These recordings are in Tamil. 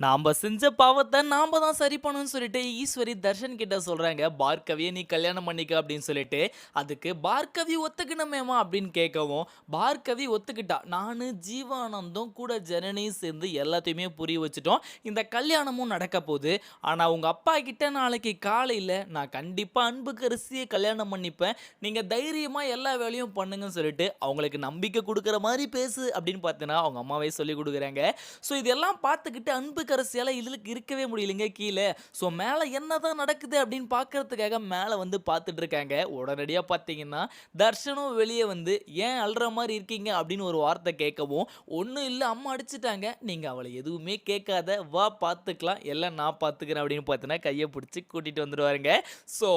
நாம செஞ்ச பாவத்த நாம தான் சரி பண்ணணும்னு சொல்லிட்டு ஈஸ்வரி தர்ஷன் கிட்ட சொல்றாங்க. பார்கவிய நீ கல்யாணம் பண்ணிக்க அப்படின்னு சொல்லிட்டு. அதுக்கு பார்கவி ஒத்துக்கணுமேமா அப்படின்னு கேட்கவும், பார்கவி ஒத்துக்கிட்டா. நானு, ஜீவானந்தும் கூட ஜனனியும் சேர்ந்து எல்லாத்தையுமே புரிய வச்சுட்டோம். இந்த கல்யாணமும் நடக்க போகுது. ஆனா உங்க அப்பா கிட்ட நாளைக்கு காலையில நான் கண்டிப்பா அன்புக்கரசிய கல்யாணம் பண்ணிப்பேன். நீங்க தைரியமா எல்லா வேலையும் பண்ணுங்கன்னு சொல்லிட்டு அவங்களுக்கு நம்பிக்கை குடுக்குற மாரி பேசு அப்படின்னு பார்த்தீங்கன்னா, அவங்க அம்மாவே சொல்லிக் குடுக்குறாங்க. ஸோ இதெல்லாம் பார்த்துக்கிட்டு அன்புக்கரசியால இதுக்கு இருக்கவே முடியலைங்க கீழ. ஸோ மேல என்னதான் நடக்குது அப்படின்னு பார்க்கறதுக்காக மேல வந்து பார்த்துட்டு இருக்காங்க. உடனடியா பார்த்தீங்கன்னா, தர்ஷனும் வெளிய வந்து "ஏன் அழுற மாரி இருக்கீங்க?" அப்படின்னு ஒரு வார்த்தை கேட்கவும், "ஒண்ணும் இல்ல அம்மா அடிச்சுட்டாங்க. நீங்க அவள எதுவுமே கேட்காத. வா பார்த்துக்கலாம். எல்லாம் நான் பார்த்துக்கிறேன்." அப்படின்னு பார்த்தீங்கன்னா, கைய புடிச்சு கூட்டிட்டு வந்துருவாருங்க. ஸோ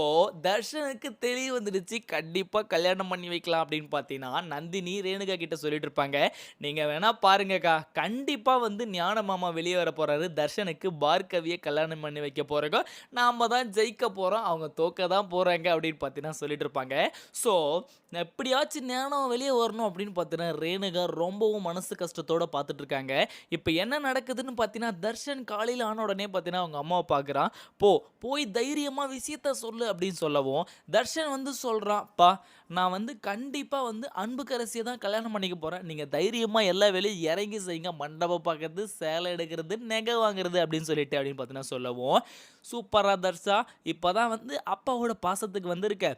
தர்ஷனுக்கு தெளிவு வந்துடுச்சு. கண்டிப்பா கல்யாணம் பண்ணி வைக்கலாம் அப்படின்னு பார்த்தீங்கன்னா, நந்தினி ரேணுகா கிட்ட சொல்லிட்டு இருப்பாங்க. "நீங்க வேணா பாருங்கக்கா. கண்டிப்பா வந்து ஞான மாமா வெளிய வரப்போறாரு. தர்ஷனுக்கு பார்கவிய கல்யாணம் பண்ணி வைக்க போறோங்க. நாம தான் ஜெயிக்க போறோம். அவங்க தோக்க தான் போறாங்க." அப்படின்னு பார்த்தீங்கன்னா சொல்லிட்டு இருப்பாங்க. ஸோ எப்படியாச்சும் ஞானம் வெளிய வரணும் அப்படின்னு பார்த்தீங்கன்னா, ரேணுகா ரொம்பவும் மனசு கஷ்டத்தோட பார்த்துட்டு இருக்காங்க. இப்ப என்ன நடக்குதுன்னு பார்த்தீங்கன்னா, தர்ஷன் காலையில ஆன உடனே பார்த்தீங்கன்னா, அவங்க அம்மாவ பார்க்குறான். போய் தைரியமா விஷயத்த சொல்லு" அப்படின்னு சொல்லவும், தர்ஷன் வந்து சொல்றான், "அப்பா நான் வந்து கண்டிப்பா வந்து அன்புக்கரசிய தான் கல்யாணம் பண்ணிக்க போறேன். நீங்க தைரியமா எல்லா வேலையும் இறங்கி செய்யுங்க. மண்டபம் பார்க்கறது, சேலை எடுக்கிறது, நகை வாங்குறது அப்படின்னு சொல்லிட்டு" அப்படின்னு பார்த்தீங்கன்னா சொல்லவும், "சூப்பர்ரா தர்ஷா! இப்பதான் வந்து அப்பாவோட பாசத்துக்கு வந்திருக்க.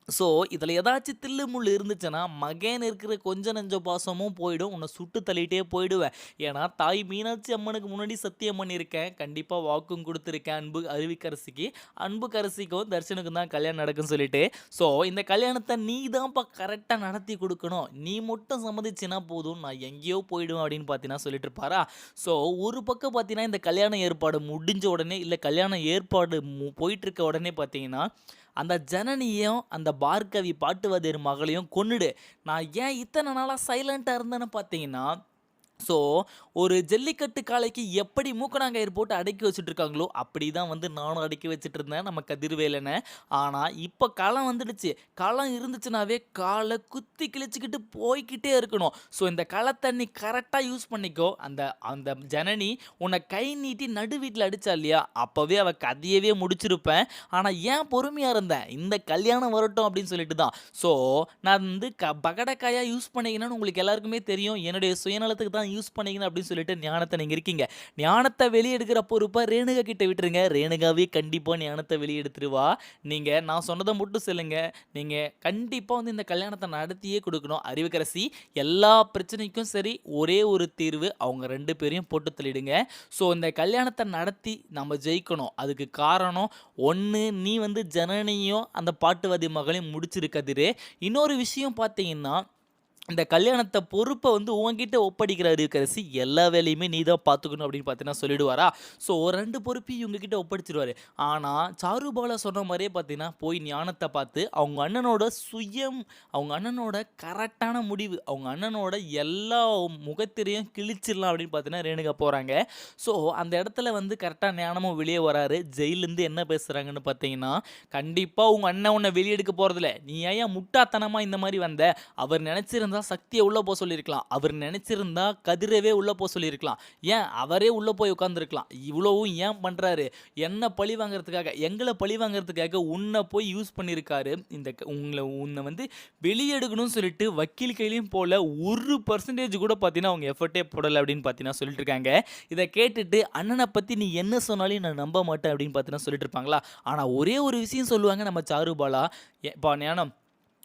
ஸோ, இதில ஏதாச்சும் தில்லு முள்ளு இருந்துச்சுன்னா, மகன் இருக்கிற கொஞ்ச நெஞ்ச பாசமும் போயிடும். உன்ன சுட்டு தள்ளிட்டே போயிடுவேன். ஏன்னா, தாய் மீனாட்சி அம்மனுக்கு முன்னாடி சத்தியம் பண்ணியிருக்கேன். கண்டிப்பா வாக்கும் குடுத்துருக்கேன் அருவிக்கரசிக்கு. அன்புக்கரசிக்கும் தர்ஷனுக்கும் தான் கல்யாணம் நடக்கும்னு சொல்லிட்டு. ஸோ, இந்த கல்யாணத்த நீ தான்ப்பா கரெக்ட்டா நடத்தி குடுக்கணும். நீ மட்டும் சம்மதிச்சின்னா போதும். நான் எங்கேயோ போயிடுவேன் அப்படின்னு பார்த்தீங்கன்னா சொல்லிட்டு இருப்பாரா. ஸோ, ஒரு பக்கம் பார்த்தீங்கன்னா, இந்த கல்யாண ஏற்பாடு முடிஞ்ச உடனே, இல்ல கல்யாண ஏற்பாடு போயிட்டு இருக்க உடனே பார்த்தீங்கன்னா, அந்த ஜனனியும், அந்த பார்கவி பாட்டுவாத்தியார் மகளையும் கொன்னுடு. நான் ஏன் இத்தன நாளா சைலன்ட்டா இருந்தேன்னு பார்த்தீங்கன்னா, ஸோ ஒரு ஜல்லிக்கட்டு காளைக்கு எப்படி மூக்கணாங்கயிறு போட்டு அடக்கி வச்சுட்டு இருக்காங்களோ, அப்படி தான் வந்து நானும் அடக்கி வச்சுட்டு இருந்தேன் நம்ம கதிர்வேலன. ஆனா, இப்ப களம் வந்துடுச்சு. களம் இருந்துச்சுனாவே கால குத்தி கிழிச்சுக்கிட்டு போய்க்கிட்டே இருக்கணும். ஸோ இந்த களத்த நீ கரெக்ட்டா யூஸ் பண்ணிக்கோ. அந்த அந்த ஜனனி உன்ன கை நீட்டி நடு வீட்ல அடிச்சா இல்லையா, அப்பவே அவ கதையவே முடிச்சிருப்பேன். ஆனா ஏன் பொறுமையா இருந்தேன், இந்த கல்யாணம் வரட்டும் அப்படின்னு சொல்லிட்டு தான். ஸோ நான் வந்து பகடைக்காயா யூஸ் பண்ணிக்கிறேன்னு உங்களுக்கு எல்லாருக்குமே தெரியும். என்னுடைய சுயநலத்துக்கு தான் யூஸ் பண்ணிக்கிறேன் அப்படின்னு சொல்லிட்டு ஞானத்த நீங்க இருக்கீங்க. ஞானத்த வெளிய எடுக்கிற பொறுப்ப ரேணுகா கிட்ட விட்டுருங்க. ரேணுகாவே கண்டிப்பா ஞானத்த வெளிய எடுத்துருவா. நீங்க நான் சொன்னத மட்டும் சொல்லுங்க. நீங்க கண்டிப்பா வந்து இந்த கல்யாணத்த நடத்தியே குடுக்கணும். அறிவுக்கரசி எல்லா பிரச்சனைக்கும் சரி ஒரே ஒரு தீர்வு. அவங்க 2 பேரையும் போட்டு தள்ளிடுங்க. ஸோ இந்த கல்யாணத்த நடத்தி நம்ம ஜெயிக்கணும். அதுக்கு காரணம் 1 நீ வந்து ஜனனியும் அந்த பாட்டுவாதி மகளையும் முடிச்சிரு கதிரு. இன்னொரு விஷயம் பார்த்தீங்கன்னா, இந்த கல்யாணத்த பொறுப்ப வந்து உன்கிட்ட ஒப்படைக்கிற அறிவுக்கரசி. எல்லா வேலையுமே நீ தான் பார்த்துக்கணும் அப்படின்னு பார்த்தீங்கன்னா சொல்லிடுவாரா. ஸோ 2 பொறுப்பையும் இவங்க கிட்ட ஒப்படைச்சுருவாரு. ஆனா, சாருபாலா சொன்ன மாரியே பார்த்தீங்கன்னா, போய் ஞானத்த பார்த்து அவங்க அண்ணனோட அவங்க அண்ணனோட கரெக்ட்டான முடிவு, அவங்க அண்ணனோட எல்லா முகத்திரையும் கிழிச்சிடலாம் அப்படின்னு பார்த்தீங்கன்னா ரேணுகா போறாங்க. ஸோ அந்த இடத்துல வந்து கரெக்ட்டா ஞானமும் வெளிய வராரு. ஜெயில்லேருந்து என்ன பேசுறாங்கன்னு பார்த்தீங்கன்னா, "கண்டிப்பா உங்க அண்ணன் உன்ன வெளிய எடுக்க போறதில்ல. நீ ஏன் முட்டாள்தனமா இந்த மாரி வந்த? அவர் நினைச்சிருந்தா சக்திய உள்ள போ சொல்லியிருக்கலாம். அவர் நினைச்சிருந்தா கதிரவே உள்ள போ சொல்லியிருக்கலாம். ஏன் அவரே உள்ள போய் உட்கார்ந்திருக்கலாம். இவ்வளவும் ஏன் பண்றாரு? என்ன பழி வாங்குறதுக்காக, எங்கள பழி வாங்குறதுக்காக உன்ன போய் யூஸ் பண்ணியிருக்காரு. உன்ன வந்து வெளிய எடுக்கணும்னு சொல்லிட்டு வக்கீல் கையிலயும் போல 1% கூட பார்த்தீங்கன்னா, அவங்க எஃபர்ட்டே போடல அப்படின்னு பார்த்தீங்கன்னா சொல்லிட்டு இருக்காங்க. இத கேட்டுட்டு அண்ணன பத்தி நீ என்ன சொன்னாலும் நான் நம்ப மாட்டேன் அப்படின்னு பார்த்தீங்கன்னா சொல்லிட்டு இருப்பாங்களா. ஆனா ஒரே ஒரு விஷயம் சொல்லுவாங்க நம்ம சாருபாலா. "எப்பா ஞானம்,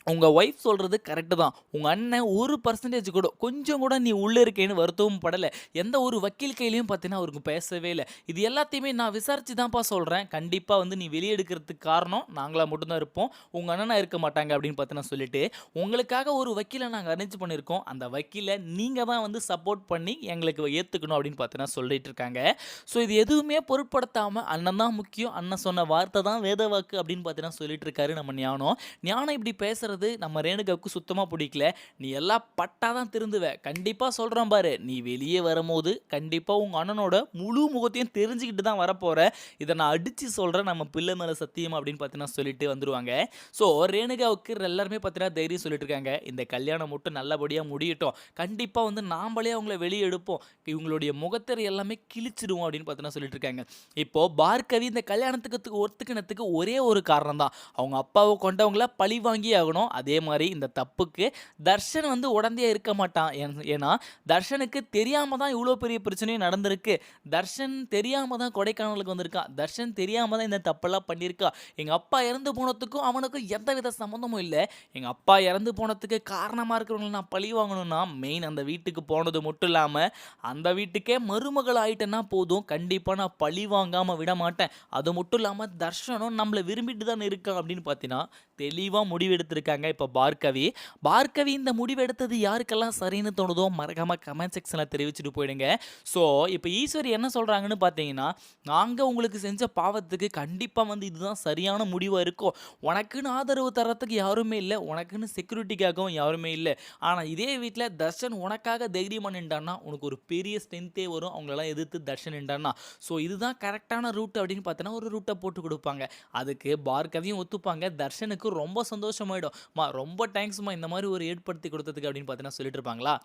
உங்க ஒய்ஃப் சொல்றது கரெக்ட்டு தான். உங்க அண்ணன் 1% கூட கொஞ்சம் கூட நீ உள்ள இருக்கேன்னு வருத்தமும் படல. எந்த ஒரு வக்கீல் கையிலயும் பார்த்தீங்கன்னா, அவருக்கு பேசவே இல்ல. இது எல்லாத்தையுமே நான் விசாரிச்சு தான்ப்பா சொல்றேன். கண்டிப்பா வந்து நீ வெளிய எடுக்கிறதுக்கு காரணம் நாங்களா மட்டும் தான் இருப்போம். உங்க அண்ணனா இருக்க மாட்டாங்க அப்படின்னு பார்த்தீங்கன்னா சொல்லிட்டு, உங்களுக்காக ஒரு வக்கீல நாங்க அரேஞ்ச் பண்ணியிருக்கோம். அந்த வக்கீல நீங்க தான் வந்து சப்போர்ட் பண்ணி எங்களுக்கு ஏத்துக்கணும் அப்படின்னு பார்த்தீங்கன்னா சொல்லிட்டு இருக்காங்க. ஸோ இது எதுவுமே பொருட்படுத்தாம அண்ணன் தான் முக்கியம். அண்ணன் சொன்ன வார்த்தை தான் வேத வாக்கு அப்படின்னு பார்த்தீங்கன்னா சொல்லிட்டு இருக்காரு நம்ம ஞானம். ஞானம் இப்படி பேசுறத பேசுறது நம்ம ரேணுகாவுக்கு சுத்தமா பிடிக்கல. நீ எல்லாம் பட்டா தான் திருந்துவ. கண்டிப்பா சொல்றேன் பாரு. நீ வெளியே வரும்போது கண்டிப்பா உங்க அண்ணனோட முழு முகத்தையும் தெரிஞ்சுக்கிட்டு தான் வரப்போற. இத நான் அடிச்சு சொல்றேன். நம்ம பிள்ளை மேல சத்தியம் அப்படின்னு பார்த்தீங்கன்னா சொல்லிட்டு வந்துருவாங்க. ஸோ ரேணுகாவுக்கு எல்லாருமே பார்த்தீங்கன்னா தைரியம் சொல்லிட்டு இருக்காங்க. இந்த கல்யாணம் மட்டும் நல்லபடியா முடியட்டும். கண்டிப்பா வந்து நாமளே அவங்கள வெளிய எடுப்போம். இவங்களுடைய முகத்திரை எல்லாமே கிழிச்சிடுவோம் அப்படின்னு பார்த்தீங்கன்னா சொல்லிட்டு இருக்காங்க. இப்போ பார்கவி இந்த கல்யாணத்துக்கு ஒத்துக்கினதுக்கு ஒரே ஒரு காரணம் தான். அவங்க அப்பாவை கொண்டவங்கள பழி வாங்கியே ஆகணும். அதே மாதிரி இந்த தப்புக்கு தர்ஷன் வந்து உடந்தையா இருக்க மாட்டான். ஏன்னா தர்ஷனுக்கு தெரியாம தான் இவ்வளோ பெரிய பிரச்சனையும் நடந்திருக்கு. தர்ஷன் தெரியாம தான் கொடைக்கானலுக்கு வந்திருக்கான். தர்ஷன் தெரியாம தான் இந்த தப்பெல்லாம் பண்ணியிருக்கா. எங்க அப்பா இறந்து போனதுக்கும் அவனுக்கும் எந்தவித சம்மந்தமும் இல்ல. எங்க அப்பா இறந்து போனதுக்கு காரணமா இருக்கிறவங்கள நான் பழி வாங்கணும்னா மெயின் அந்த வீட்டுக்கு போனது மட்டும் இல்லாம அந்த வீட்டுக்கே மருமகள் ஆயிட்டேன்னா போதும். கண்டிப்பா நான் பழி வாங்காம விட மாட்டேன். அது மட்டும் இல்லாம தர்ஷனும் நம்மள விரும்பிட்டு தான் இருக்கான் அப்படின்னு பார்த்தீங்கன்னா தெளிவா முடிவெடுத்திருக்காங்க இப்போ பார்கவி. பார்கவி இந்த முடிவெடுத்தது யாருக்கெல்லாம் சரின்னு தோணுதோ மறக்காம கமெண்ட் செக்ஷன்ல தெரிவிச்சுட்டு போயிடுங்க. ஸோ இப்போ ஈஸ்வரி என்ன சொல்றாங்கன்னு பார்த்தீங்கன்னா, நாங்க உங்களுக்கு செஞ்ச பாவத்துக்கு கண்டிப்பா வந்து இதுதான் சரியான முடிவா இருக்கும். உனக்குன்னு ஆதரவு தரத்துக்கு யாருமே இல்ல. உனக்குன்னு செக்யூரிட்டிக்காகவும் யாருமே இல்ல. ஆனா இதே வீட்ல தர்ஷன் உனக்காக தைரியமா நின்டான்னா உனக்கு ஒரு பெரிய ஸ்ட்ரென்த்தே வரும். அவங்களெல்லாம் எதிர்த்து தர்ஷன் நின்டான்னா. ஸோ இதுதான் கரெக்டான ரூட் அப்படின்னு பார்த்தோன்னா ஒரு ரூட்டை போட்டு கொடுப்பாங்க. அதுக்கு பார்கவியும் ஒத்துப்பாங்க. தர்ஷனுக்கு ரொம்ப சந்தோஷமாயிடும். ரொம்ப தேங்க்ஸ்மா இந்த மாதிரி ஒரு ஏற்படுத்தி கொடுத்ததுக்கு அப்படின்னு பார்த்தீங்கன்னா சொல்லிட்டு இருப்பாங்களா.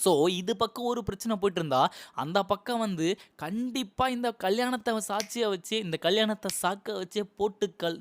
ஸோ இது பக்கம் ஒரு பிரச்சனை போயிட்டு இருந்தா அந்த பக்கம் வந்து கண்டிப்பாக இந்த கல்யாணத்தை சாட்சியாக வச்சு இந்த கல்யாணத்தை சாக்க வச்சே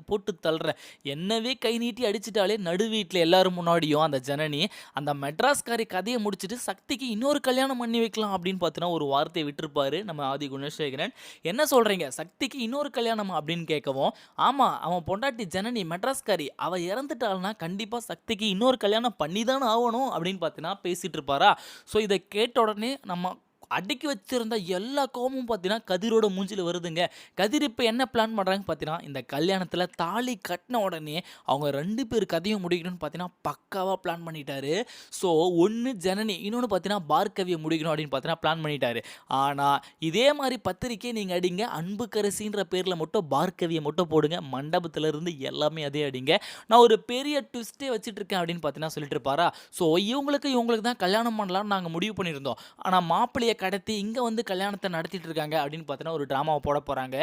போட்டு தள்ளுற என்னவே கை நீட்டி அடிச்சிட்டாலே நடு வீட்டில் எல்லாரும் முன்னாடியும் அந்த ஜனனி அந்த மெட்ராஸ்காரி கதையை முடிச்சுட்டு சக்திக்கு இன்னொரு கல்யாணம் பண்ணி வைக்கலாம் அப்படின்னு பார்த்தீங்கன்னா ஒரு வார்த்தையை விட்டுருப்பாரு நம்ம ஆதி குணசேகரன். என்ன சொல்கிறீங்க சக்திக்கு இன்னொரு கல்யாணம் அப்படின்னு கேட்கவும், ஆமாம் அவன் பொண்டாட்டி ஜனனி மெட்ராஸ்காரி அவள் இறந்துட்டாள்னா கண்டிப்பாக சக்திக்கு இன்னொரு கல்யாணம் பண்ணி தானே ஆகணும் அப்படின்னு பார்த்தீங்கன்னா பேசிகிட்டு இருப்பாரா. ஸோ இதை கேட்ட உடனே நம்ம அடுக்கி வச்சிருந்த எல்லா கோவமும் பார்த்தீங்கன்னா கதிரோட மூஞ்சில வருதுங்க. கதிர் இப்போ என்ன பிளான் பண்ணுறாங்க பார்த்தீங்கன்னா, இந்த கல்யாணத்தில் தாலி கட்டின உடனே அவங்க 2 பேர் கதையும் முடிக்கணும்னு பார்த்தீங்கன்னா பக்காவாக பிளான் பண்ணிட்டாரு. ஸோ ஒன்று ஜனனி இன்னொன்று பார்த்தீங்கன்னா பார்கவியை முடிக்கணும் அப்படின்னு பார்த்தீங்கன்னா பிளான் பண்ணிட்டாரு. ஆனால் இதே மாதிரி பத்திரிக்கை நீங்கள் அடிங்க, அன்புக்கரசின்ற பேரில் மட்டும் பார்கவியை மட்டும் போடுங்க. மண்டபத்தில் இருந்து எல்லாமே அதே அடிங்க. நான் ஒரு பெரிய ட்விஸ்ட்டே வச்சுட்டு இருக்கேன் அப்படின்னு பார்த்தீங்கன்னா சொல்லிட்டு இருப்பாரா. ஸோ இவங்களுக்கு தான் கல்யாணம் பண்ணலாம்னு நாங்கள் முடிவு பண்ணியிருந்தோம். ஆனால் மாப்பிள்ளையை கடத்தி இங்கே வந்து கல்யாணத்தை நடத்திட்டு இருக்காங்க அப்படின்னு பார்த்தீங்கன்னா ஒரு ட்ராமாவை போட போகிறாங்க.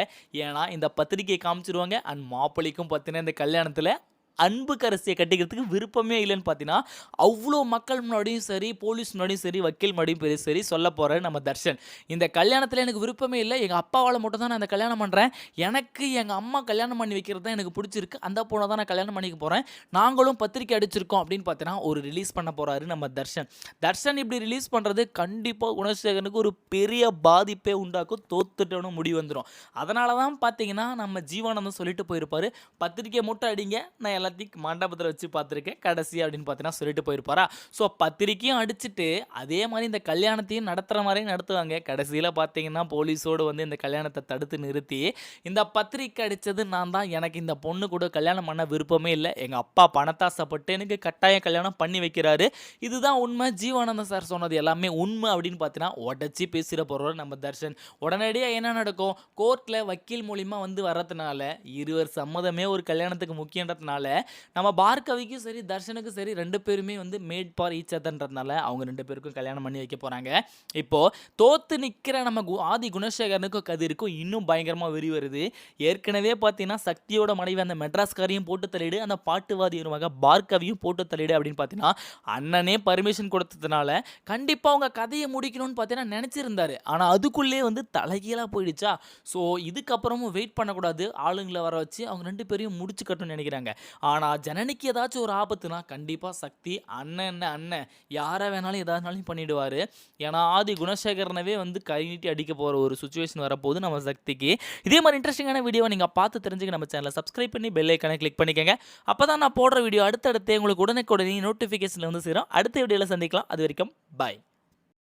ஏன்னா இந்த பத்திரிகையை காமிச்சிருவாங்க அண்ட் மாப்பிள்ளைக்கும் பார்த்தீங்கன்னா இந்த கல்யாணத்தில் அன்புக்கரசியை கட்டிக்கிறதுக்கு விருப்பமே இல்லைன்னு பார்த்தீங்கன்னா அவ்வளோ மக்கள் முன்னாடியும் சரி, போலீஸ் முன்னாடியும் சரி, வக்கீல் முன்னாடியும் சரி சொல்ல போகிறாரு நம்ம தர்ஷன். இந்த கல்யாணத்தில் எனக்கு விருப்பமே இல்லை. எங்கள் அப்பாவால் மட்டும் தான் நான் இந்த கல்யாணம் பண்ணுறேன். எனக்கு எங்கள் அம்மா கல்யாணம் பண்ணி வைக்கிறது தான் எனக்கு பிடிச்சிருக்கு. அந்த பொண்ணை தான் நான் கல்யாணம் பண்ணிக்க போகிறேன். நாங்களும் பத்திரிக்கை அடிச்சிருக்கோம் அப்படின்னு பார்த்தீங்கன்னா ஒரு ரிலீஸ் பண்ண போகிறாரு நம்ம தர்ஷன். தர்ஷன் இப்படி ரிலீஸ் பண்ணுறது கண்டிப்பாக குணசேகரனுக்கு ஒரு பெரிய பாதிப்பே உண்டாக்கும். தோத்துட்டோன்னு முடிவு வந்துடும். அதனால தான் பார்த்தீங்கன்னா நம்ம ஜீவானந்தம் சொல்லிட்டு போயிருப்பாரு, பத்திரிக்கை மட்டும் அடிங்க, நான் எல்லாத்தையும் மண்டபத்தில் வச்சு பார்த்துருக்கேன் கடைசி அப்படின்னு பார்த்தீங்கன்னா சொல்லிட்டு போயிருப்பாரா. ஸோ பத்திரிக்கையும் அடிச்சுட்டு அதே மாதிரி இந்த கல்யாணத்தையும் நடத்துகிற மாதிரியும் நடத்துவாங்க. கடைசியில் பார்த்தீங்கன்னா போலீஸோடு வந்து இந்த கல்யாணத்தை தடுத்து நிறுத்தி இந்த பத்திரிக்கை அடித்தது நான் தான், எனக்கு இந்த பொண்ணு கூட கல்யாணம் பண்ண விருப்பமே இல்லை, எங்கள் அப்பா பணத்தாசைப்பட்டு எனக்கு கட்டாயம் கல்யாணம் பண்ணி வைக்கிறாரு, இதுதான் உண்மை, ஜீவானந்தம் சார் சொன்னது எல்லாமே உண்மை அப்படின்னு பார்த்தீங்கன்னா உடச்சி பேசிட போகிறோம் நம்ம தர்ஷன். உடனடியாக என்ன நடக்கும், கோர்ட்டில் வக்கீல் மூலிமா வந்து வர்றதுனால இருவர் சம்மதமே ஒரு கல்யாணத்துக்கு முக்கியன்றதுனால நம்ம பார்கவிக்கும் சரி தர்ஷனுக்கும் சரி 2 பேருமே வந்து மேட் ஃபார் ஈச் அதர்ன்றதுனால அவங்க 2 பேருக்கும் கல்யாணம் பண்ணி வைக்க போகிறாங்க. இப்போ தோத்து நிற்கிற நம்ம ஆதி குணசேகரனுக்கும் கதிருக்கும் இன்னும் பயங்கரமாக வெறி வருது. ஏற்கனவே பார்த்தீங்கன்னா சக்தியோட மனைவி அந்த மெட்ராஸ்காரையும் போட்டு தள்ளிடு, அந்த பாட்டுவாதி மக பார்கவியும் போட்டு தள்ளிடு அப்படின்னு பார்த்தீங்கன்னா அண்ணனே பர்மிஷன் கொடுத்ததுனால கண்டிப்பாக அவங்க கதையை முடிக்கணும்னு பார்த்தீங்கன்னா நினச்சிருந்தாரு. ஆனால் அதுக்குள்ளே வந்து தலைகீழாக போயிடுச்சா. ஸோ இதுக்கப்புறமும் வெயிட் பண்ணக்கூடாது, ஆளுங்களை வர வச்சு அவங்க 2 பேரையும் முடிச்சு கட்டணும்னு நினைக்கிறாங்க. ஆனால் ஜனனிக்கு ஏதாச்சும் ஒரு ஆபத்துனா கண்டிப்பாக சக்தி அண்ணன் யாரை வேணாலும் எதானாலும் பண்ணிடுவார். ஏன்னா ஆதி குணசேகரனவே வந்து கை நீட்டி அடிக்க போகிற ஒரு சுச்சுவேஷன் வரப்போகுது நம்ம சக்திக்கு. இதே மாதிரி இன்ட்ரெஸ்டிங்கான வீடியோவை நீங்கள் பார்த்து தெரிஞ்சுக்க நம்ம சேனலை சப்ஸ்கிரைப் பண்ணி பெல் ஐக்கானை கிளிக் பண்ணிக்கோங்க. அப்போ தான் நான் போடுற வீடியோ அடுத்தடுத்து உங்களுக்கு உடனே நோட்டிஃபிகேஷனில் வந்து சேரும். அடுத்த வீடியோவில் சந்திக்கலாம். அது வரைக்கும் பாய்.